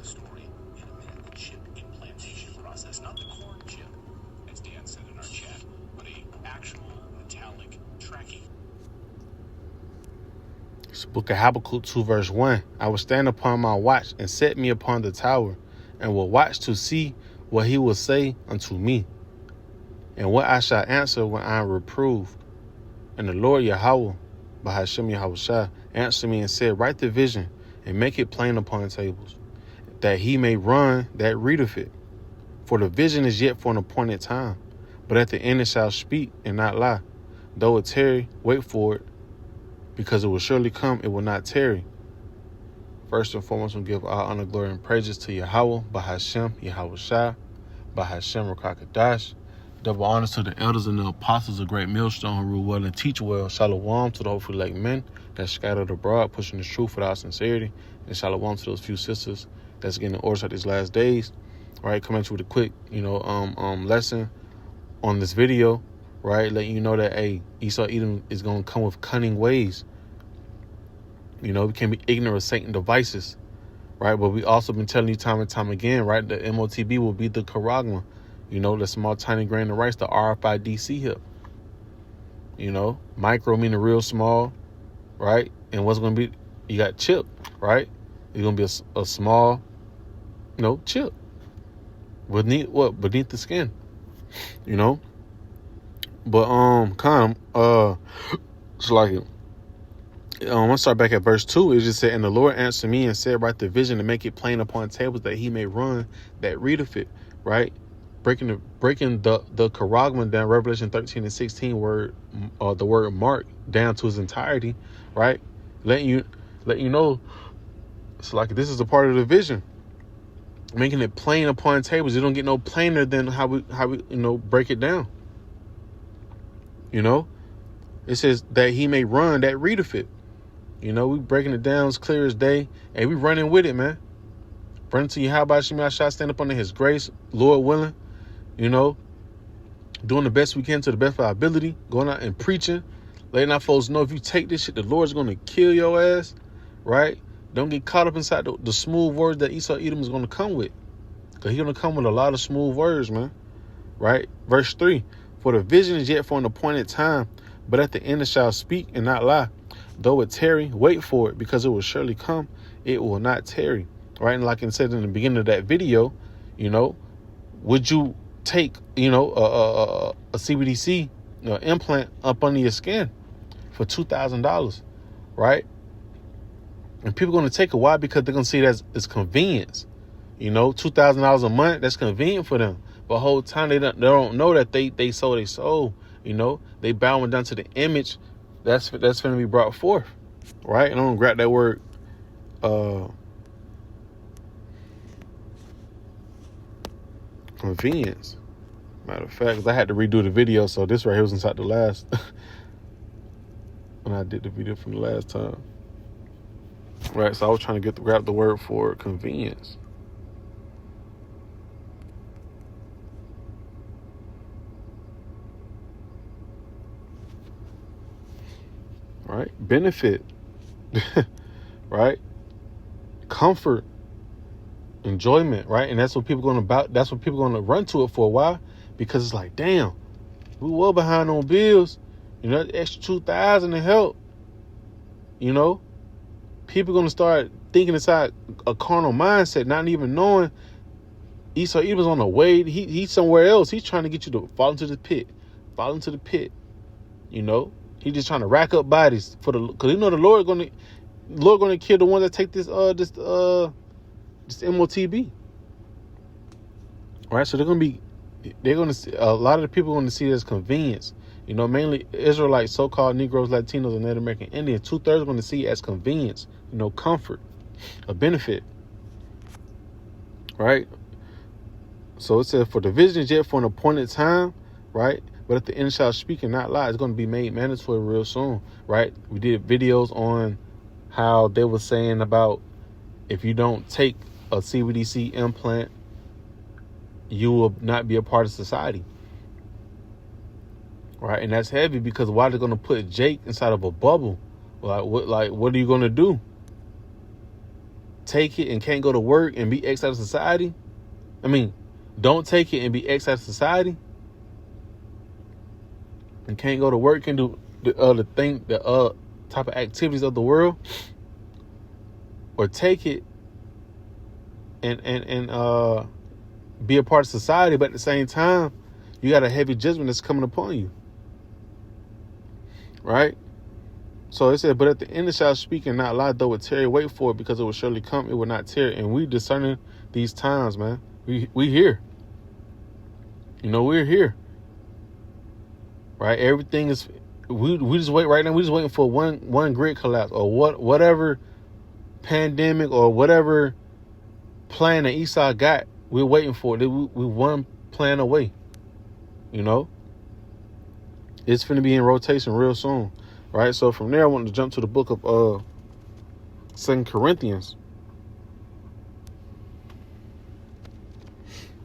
story in a minute. The chip implantation process, not the corn chip, as Dan said in our chat, but a actual metallic tracking. It's the book of Habakkuk 2 verse 1. I will stand upon my watch and set me upon the tower, and will watch to see what he will say unto me, and what I shall answer when I am reproved. And the Lord Yahweh, Bahashem Yahushua, answered me and said, write the vision and make it plain upon the tables, that he may run that readeth it. For the vision is yet for an appointed time, but at the end it shall speak and not lie. Though it tarry, wait for it, because it will surely come, it will not tarry. First and foremost, we'll give all honor, glory, and praises to Yahweh, Bahashem Yahushua, Bahashem Rakakadash. Double honors to the elders and the apostles, a great millstone who rule well and teach well. Shalom to the hopefully elect men that scattered abroad, pushing the truth without sincerity. And shalom to those few sisters that's getting the orders at these last days. Right, coming at you with a quick, lesson on this video. Right, letting you know that Esau Edom is going to come with cunning ways. We can't be ignorant of Satan's devices. Right, but we also been telling you time and time again. Right, the MOTB will be the charagma. The small tiny grain of rice, the RFID hip. Micro meaning real small, right? And what's going to be, you got chip, right? It's going to be a small, chip beneath the skin, But it's like it. I'm gonna start back at verse 2. It just said, and the Lord answered me and said, write the vision and make it plain upon tables, that he may run that readeth it, right? Breaking the charagma down, Revelation 13 and 16 word, the word mark down to its entirety, right? Letting you know, it's like this is a part of the vision, making it plain upon tables. You don't get no plainer than how we break it down. It says that he may run that readeth it. We breaking it down as clear as day, and we running with it, man. Running to you, how about Shema Shah, stand up under his grace, Lord willing. Doing the best we can to the best of our ability, going out and preaching, letting our folks know if you take this shit, the Lord's going to kill your ass, right? Don't get caught up inside the smooth words that Esau Edom is going to come with, because he's going to come with a lot of smooth words, man, right? Verse 3, for the vision is yet for an appointed time, but at the end it shall speak and not lie. Though it tarry, wait for it, because it will surely come, it will not tarry, right? And like I said in the beginning of that video, would you take, a Cbdc implant up under your skin for $2,000, right? And people are going to take it. Why? Because they're going to see it as convenience. $2,000 a month, that's convenient for them. But the whole time they don't know that they sold their soul. They bowing down to the image that's going to be brought forth, right? And I'm going to grab that word, convenience. Matter of fact, 'cause I had to redo the video, so this right here was inside the last when I did the video from the last time. Right, so I was trying to grab the word for convenience. Right, benefit, right, comfort, enjoyment, right? And that's what people going to run to it for. Why? Because it's like, damn, we were behind on bills, that extra $2,000 to help. People going to start thinking inside a carnal mindset, not even knowing Esau Edom's on the way. He's somewhere else. He's trying to get you to fall into the pit. He's just trying to rack up bodies because the Lord going to kill the ones that take this MOTB. All right, so a lot of the people are going to see it as convenience. Mainly Israelites, so-called Negroes, Latinos, and Native American Indians. 2/3 are going to see it as convenience, comfort, a benefit. Right? So it says, for the vision is yet for an appointed time, right? But at the end shall speak and not lie. It's going to be made mandatory real soon, right? We did videos on how they were saying about if you don't take a Cbdc implant, you will not be a part of society. Right? And that's heavy, because why they're going to put Jake inside of a bubble? What are you going to do? take it and can't go to work and be X out of society. I mean, don't take it and be X out of society. And can't go to work and do the type of activities of the world. Or take it and be a part of society, but at the same time, you got a heavy judgment that's coming upon you. Right? So it said, but at the end it shall speak and not lie, though it tarry, wait for it, because it will surely come, it will not tarry. And we discerning these times, man. We here. We're here. Right? Everything is, we just wait right now. We just waiting for one grid collapse or whatever pandemic or whatever plan that Esau got. We're waiting for it. We one plan away. It's finna be in rotation real soon. Right? So from there, I want to jump to the book of 2 Corinthians.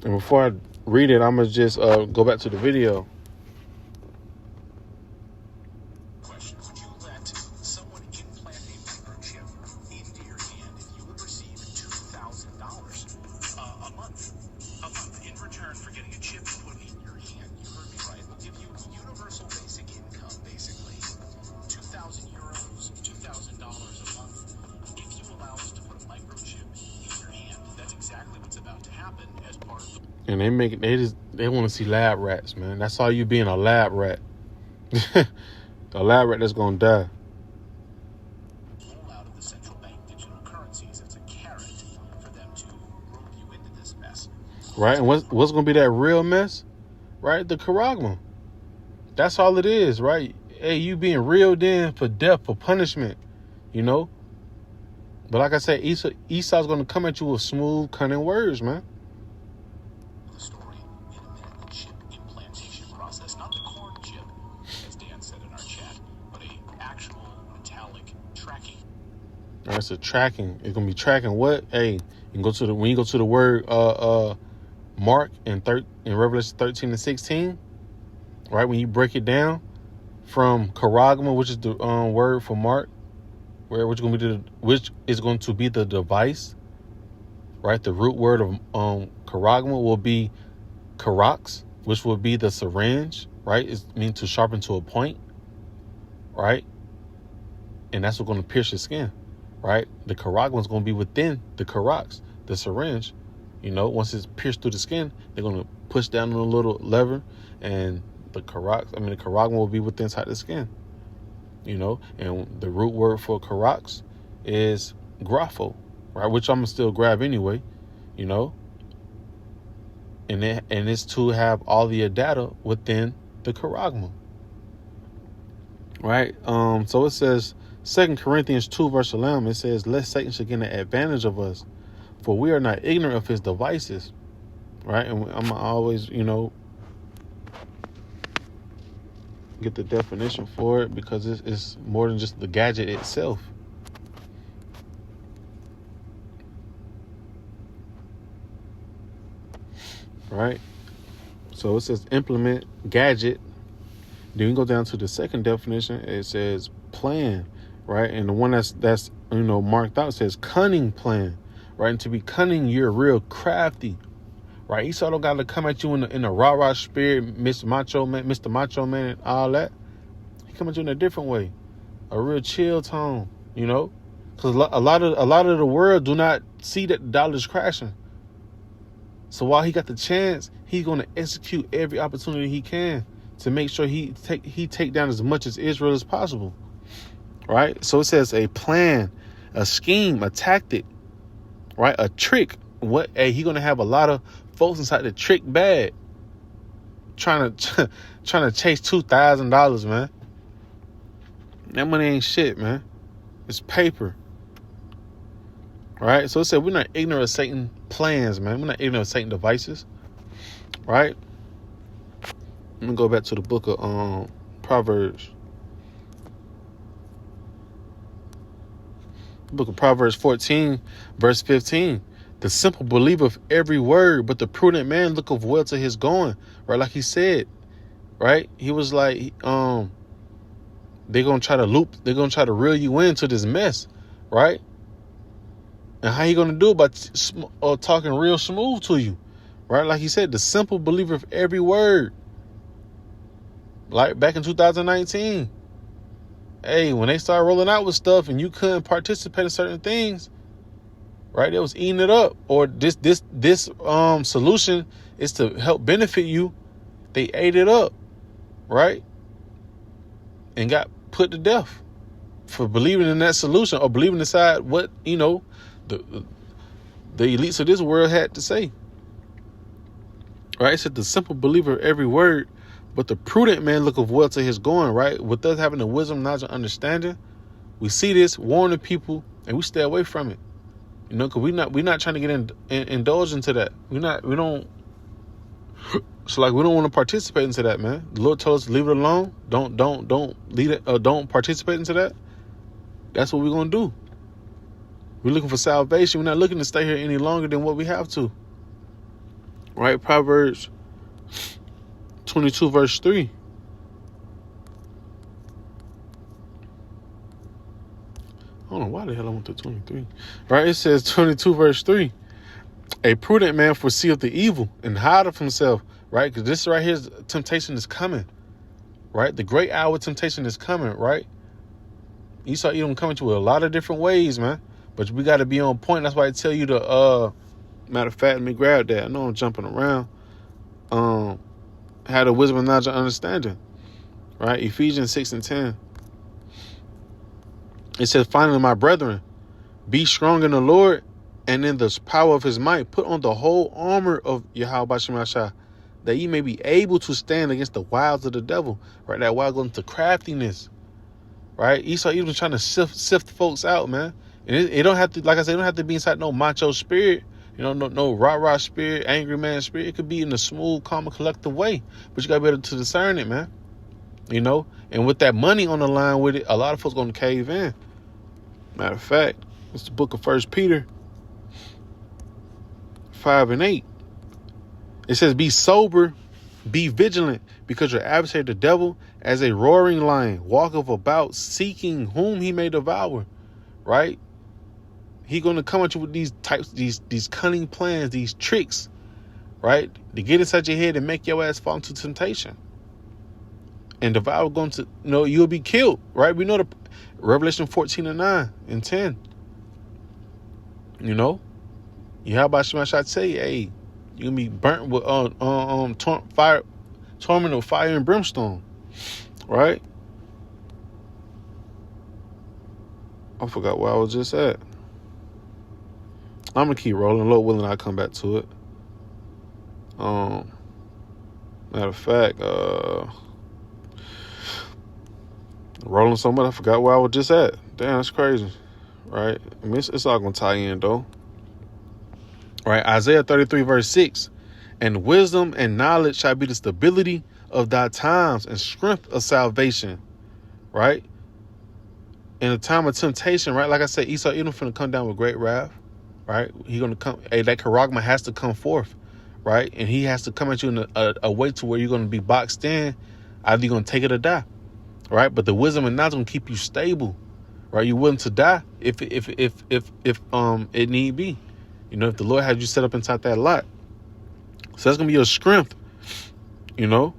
And before I read it, I'm going to just go back to the video. Question. Would you let someone implant a microchip into your hand if you would receive $2,000 a month? In return for getting a chip put in your hand. You heard me right. We'll give you universal basic income, basically. 2,000 euros, $2,000 a month. If you allow us to put a microchip in your hand, that's exactly what's about to happen as part of the... And they want to see lab rats, man. That's all you being, a lab rat. A lab rat that's going to die. Rollout of the central bank digital currencies as a carrot for them to rope you into this mess. Right? And what's going to be that real mess? Right? The charagma. That's all it is, right? Hey, you being reeled in for death, for punishment, But like I said, Esau's going to come at you with smooth, cunning words, man. The story in a minute, the chip implantation process, not the corn chip, as Dan said in our chat, but a actual metallic tracking. All right, so tracking. It's going to be tracking what? Hey, when you go to the word Mark in Revelation 13 and 16, right? When you break it down from charagma, which is the word for Mark, which is going to be the device, right? The root word of charagma will be charax, which will be the syringe, right? It means to sharpen to a point, right? And that's what's going to pierce your skin, right? The charagma is going to be within the charax, the syringe. Once it's pierced through the skin, they're going to push down on a little lever, and the charagma will be within inside the skin. And the root word for charax is grapho, right? Which I'm gonna still grab anyway, and it's to have all the data within the charagma, right? So it says 2 Corinthians 2 verse 11. It says, "Lest Satan should gain an advantage of us, for we are not ignorant of his devices," right? And I'm always, get the definition for it, because it's more than just the gadget itself. Right? So it says implement, gadget. Then you go down to the second definition. It says plan, right? And the one that's marked out says cunning plan, right? And to be cunning, you're real crafty. Right, Esau don't got to come at you in a rah-rah spirit, Mr. Macho Man, and all that. He come at you in a different way, a real chill tone, because a lot of the world do not see that the dollar's crashing. So while he got the chance, he's going to execute every opportunity he can to make sure he take down as much as Israel as possible. Right, so it says a plan, a scheme, a tactic, right, a trick. He gonna have a lot of folks inside the trick bag trying to chase $2,000, man. That money ain't shit, man. It's paper. Right? So it said we're not ignorant of Satan's plans, man. We're not ignorant of Satan's devices. Right? Let me go back to the book of Proverbs. The book of Proverbs 14, verse 15. The simple believeth every word, but the prudent man looketh well to his going. Right? Like he said, right? He was like, they're going to try to reel you into this mess, right? And how he going to do it? By talking real smooth to you, right? Like he said, the simple believer of every word. Like back in 2019, hey, when they started rolling out with stuff and you couldn't participate in certain things, right? They was eating it up. Or this solution is to help benefit you. They ate it up, right? And got put to death for believing in that solution or believing inside what, the elites of this world had to say. Right? It said the simple believer of every word, but the prudent man looketh well to his going, right? With us having the wisdom, knowledge, and understanding, we see this, warn the people, and we stay away from it. Because we're not trying to get indulged into that. We don't want to participate into that, man. The Lord told us to leave it alone. Don't lead it, don't participate into that. That's what we're gonna do. We're looking for salvation. We're not looking to stay here any longer than what we have to. Right? Proverbs 22 verse 3. I don't know why the hell I went to 23. Right? It says 22 verse 3. A prudent man foreseeth the evil and hideth himself. Right? Because this right here, temptation is coming. Right? The great hour temptation is coming. Right? Esau Edom coming to a lot of different ways, man. But we got to be on point. That's why I tell you to, matter of fact, let me grab that. I know I'm jumping around. Had a wisdom and knowledge and understanding. Right? Ephesians 6 and 10. It says, finally, my brethren, be strong in the Lord and in the power of his might. Put on the whole armor of Yahweh Shemashah, that ye may be able to stand against the wiles of the devil. Right? That wild going to craftiness. Right? Esau even trying to sift folks out, man. And it don't have to, like I said, it don't have to be inside no macho spirit, no rah-rah spirit, angry man spirit. It could be in a smooth, calm, and collective way. But you got to be able to discern it, man. And with that money on the line with it, a lot of folks going to cave in. Matter of fact, it's the book of 1 Peter 5 and 8. It says, be sober, be vigilant, because your adversary, the devil, as a roaring lion, walketh about, seeking whom he may devour. Right? He going to come at you with these cunning plans, these tricks, right? To get inside your head and make your ass fall into temptation. And devour going to, you'll be killed, right? We know the Revelation 14 and 9 and 10. How about Shemashah say, hey, you're going to be burnt with torment of fire and brimstone, right? I forgot where I was just at. I'm going to keep rolling. Lord willing, I'll come back to it. Matter of fact, rolling so much, I forgot where I was just at. Damn, that's crazy. Right? I mean, it's all going to tie in, though. Right? Isaiah 33 verse 6. And wisdom and knowledge shall be the stability of thy times and strength of salvation. Right? In a time of temptation, right? Like I said, Esau Edom finna come down with great wrath, right? He gonna come. Hey, that charagma has to come forth, right? And he has to come at you in a way to where you're gonna be boxed in. Either you're gonna take it or die, right? But the wisdom and knowledge gonna keep you stable, right? You're willing to die if it need be, if the Lord had you set up inside that lot. So that's gonna be your strength, Matter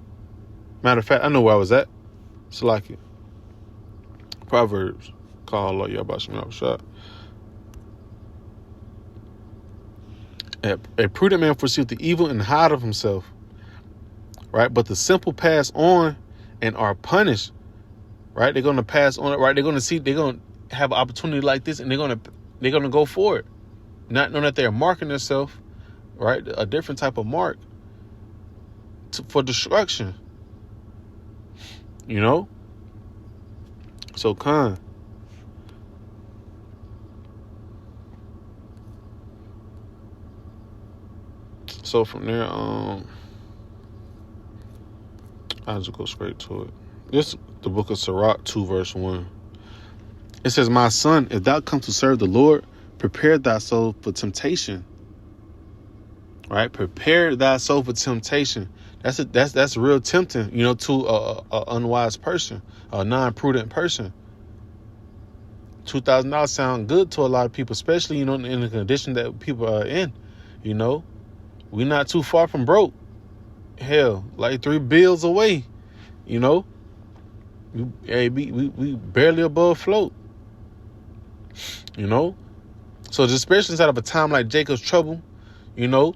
of fact, I know where I was at. It's like it. Proverbs. Call Allah Yahweh. A prudent man foreseeth the evil and hideth himself. Right? But the simple pass on and are punished. Right? They're gonna pass on it, right? They're gonna have an opportunity like this and they're gonna go for it. Not knowing that they're marking themselves, right? A different type of mark for destruction. So So from there, I'll just go straight to it. This the book of Sirach 2 verse 1. It says, my son, if thou come to serve the Lord, prepare thy soul for temptation. Right? Prepare thy soul for temptation. That's real tempting, to a unwise person, a non-prudent person. $2,000 sound good to a lot of people, especially, you know, in the condition that people are in. You know, we're not too far from broke. Hell, like 3 bills away. You know, we barely above float. You know, so especially inside of a time like Jacob's trouble, you know,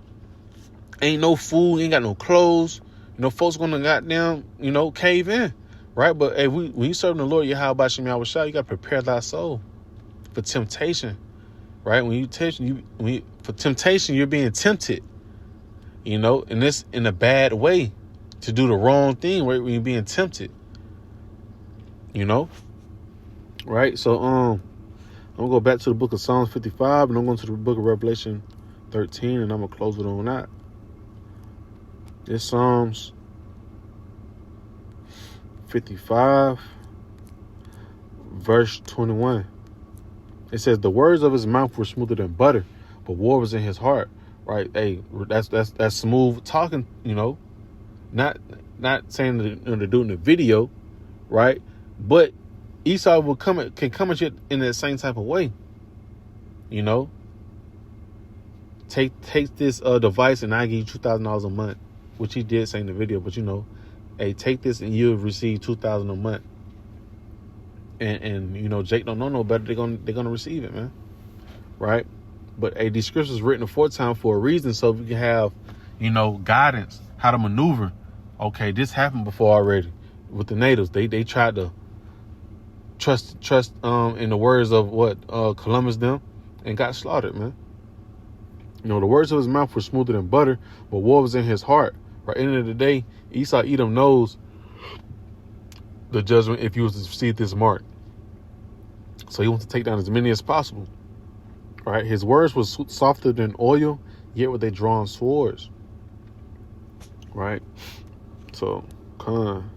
ain't no food, ain't got no clothes. You know, folks gonna goddamn, you know, cave in, right? But hey, when you serving the Lord, Yahweh Shem Yahweh Shah, you gotta prepare thy soul for temptation, right? For temptation, you're being tempted, you know, and this in a bad way, to do the wrong thing, right? When you're being tempted, you know, right? So I'm gonna go back to the book of Psalms 55, and I'm going to the book of Revelation 13, and I'm gonna close it on that. It's Psalms 55, verse 21. It says, the words of his mouth were smoother than butter, but war was in his heart. Right? Hey, that's smooth talking, you know. Not saying to do in the video, right? But Esau can come at you in that same type of way. You know. Take this device and I give you $2,000 a month. Which he did say in the video, but you know, hey, take this and you'll receive $2,000 a month. And you know, Jake don't know no better. They're gonna receive it, man. Right? But hey, these scriptures written aforetime for a reason, so we can have, you know, guidance, how to maneuver. Okay, this happened before already with the natives. They tried to trust in the words of Columbus them, and got slaughtered, man. You know, the words of his mouth were smoother than butter, but war was in his heart. Right, end of the day, Esau Edom knows the judgment if he was to receive this mark. So he wants to take down as many as possible. Right, his words were softer than oil, yet were they drawn swords. Right, so I'm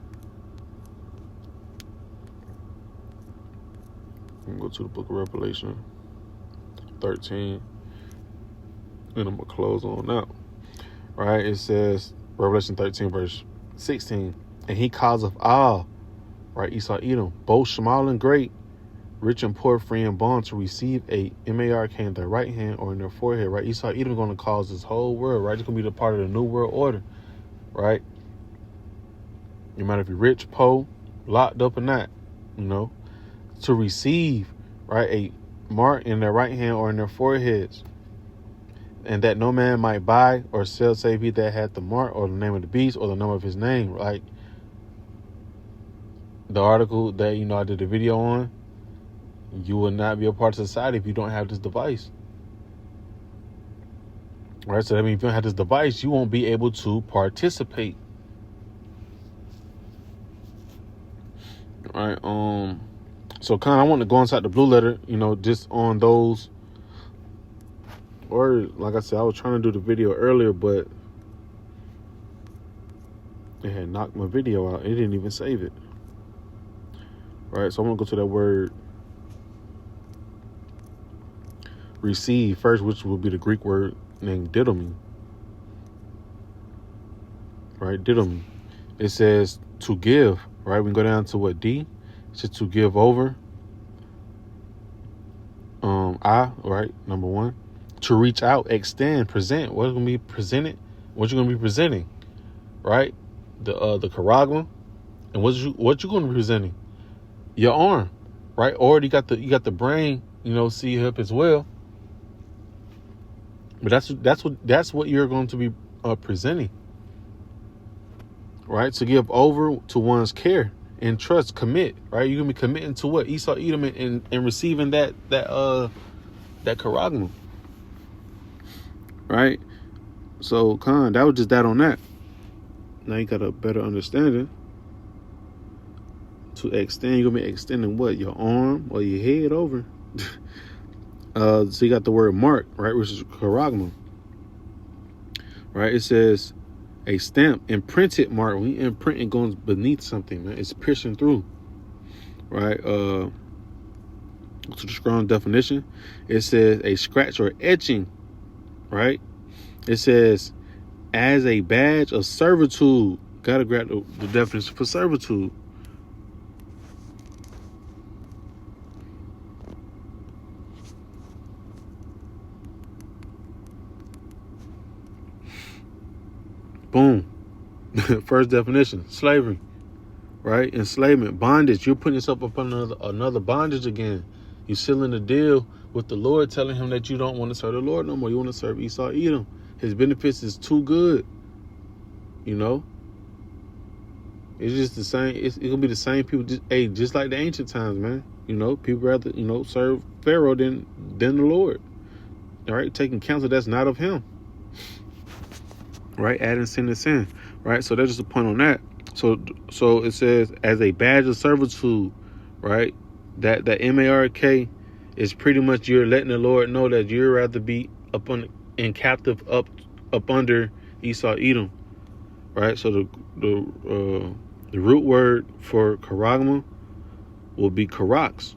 gonna go to the book of Revelation 13, and I'm gonna close on out. Right, it says, Revelation 13, verse 16, and he causeth all, right, Esau Edom, both small and great, rich and poor, free and bond, to receive a mark in their right hand or in their forehead, right? Esau Edom going to cause this whole world, right? It's going to be the part of the new world order, right? No matter if you're rich, poor, locked up or not, you know, to receive, right, a mark in their right hand or in their foreheads, and that no man might buy or sell save he that had the mark or the name of the beast or the number of his name. Like the article that, you know, I did a video on, you will not be a part of society if you don't have this device. Right? So that means if you don't have this device, you won't be able to participate. All right. So kind of I want to go inside the blue letter, you know, just on those. Or like I said, I was trying to do the video earlier, but it had knocked my video out. It didn't even save it. Right. So I'm gonna go to that word receive first, which will be the Greek word named didomi. Right, didomi. It says to give. Right, we can go down to what D. It's just to give over. Right, number one. To reach out, extend, present. What's gonna be presented? What you're gonna be presenting? Right, the charagma, and what you gonna be presenting? Your arm, right? Or you got the brain, you know, see up as well. But that's what you're going to be presenting, right? To give over to one's care and trust, commit, right? You're gonna be committing to what Esau Edom and receiving that charagma, right? So, that was just that on that. Now you got a better understanding. To extend, you're gonna be extending what? Your arm or your head over. So you got the word mark, right, which is charagma. Right, it says a stamp, imprinted mark. When you imprint, it goes beneath something, man. It's piercing through. Right. To the strong definition, it says a scratch or etching. Right. It says as a badge of servitude. Gotta grab the definition for servitude. Boom. First definition, slavery, right? Enslavement, bondage. You're putting yourself up on another bondage again. You're sealing a deal with the Lord, telling him that you don't want to serve the Lord no more. You want to serve Esau, Edom. His benefits is too good. You know? It's just the same. It's going to be the same people, just like the ancient times, man. You know, people rather, serve Pharaoh than the Lord. All right? Taking counsel that's not of him. Right? Adding sin to sin. Right? So that's just a point on that. So it says, as a badge of servitude, right? That mark is pretty much you're letting the Lord know that you'd rather be in captive up under Esau, Edom, right? So the root word for charagma will be charax,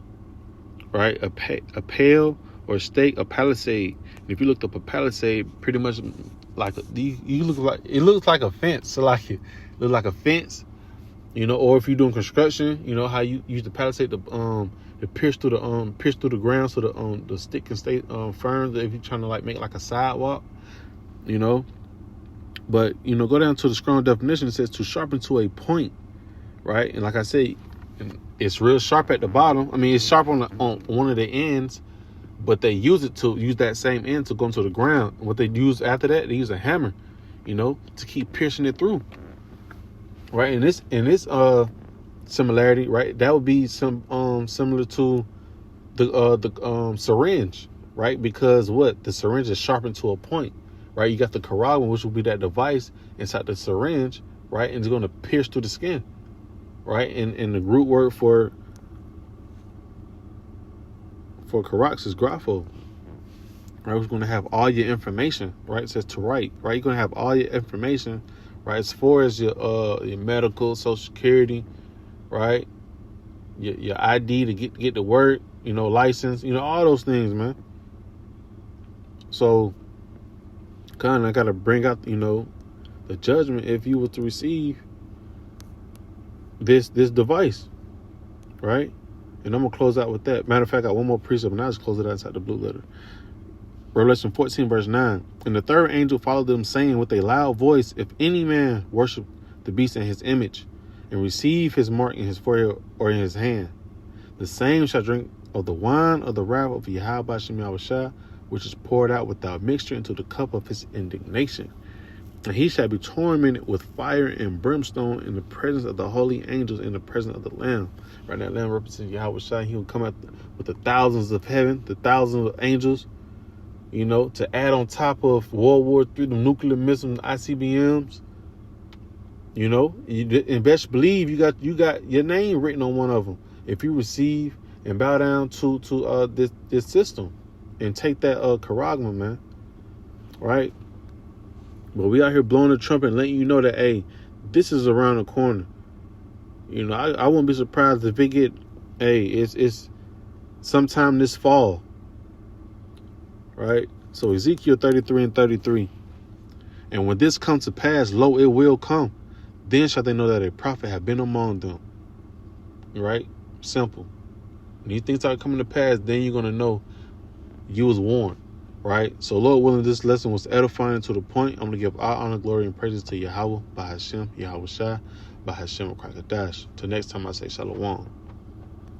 right? A pale or stake, a palisade. And if you looked up a palisade, pretty much like it looks like a fence. So like it looks like a fence, or if you're doing construction, how you use the palisade to pierce through the ground so the stick can stay firm. If you're trying to like make like a sidewalk, But go down to the strong definition. It says to sharpen to a point, right? And like I say, it's real sharp at the bottom. I mean, it's sharp on one of the ends, but they use that same end to go into the ground. And what they use after that, they use a hammer, to keep piercing it through. Right? And this similarity, right? That would be some similar to the syringe, right? Because the syringe is sharpened to a point, right? You got the charagma, which will be that device inside the syringe, right? And it's going to pierce through the skin, right? And the root word for charax is grapho, right? It's going to have all your information, right? It says to write, right? You're going to have all your information, right? As far as your medical, social security, right? Your ID to get to work, license, all those things, man. So kind of got to bring out, the judgment if you were to receive this device, right? And I'm going to close out with that. Matter of fact, I got one more precept, and I'll just close it out inside the blue letter. Revelation 14, verse 9. And the third angel followed them, saying with a loud voice, if any man worship the beast in his image, and receive his mark in his forehead or in his hand, the same shall drink of the wine of the wrath of Yahweh Shem Yahushua, which is poured out without mixture into the cup of his indignation. And he shall be tormented with fire and brimstone in the presence of the holy angels, in the presence of the Lamb. Right, that Lamb represents Yahushua. He will come out with the thousands of heaven, the thousands of angels, to add on top of World War III, the nuclear missiles, ICBMs. And best believe you got your name written on one of them if you receive and bow down to this system and take that charagma, man. Right? But we out here blowing the trumpet and letting you know that, hey, this is around the corner. I wouldn't be surprised if it it's sometime this fall. Right? So Ezekiel 33 and 33. And when this comes to pass, lo, it will come. Then shall they know that a prophet have been among them. Right? Simple. When these things start coming to pass, then you're going to know you was warned. Right? So Lord willing, this lesson was edifying to the point. I'm going to give all honor, glory, and praises to Yahweh, by Hashem, Yahushua, by Hashem, Krakadash. Till next time I say Shalom.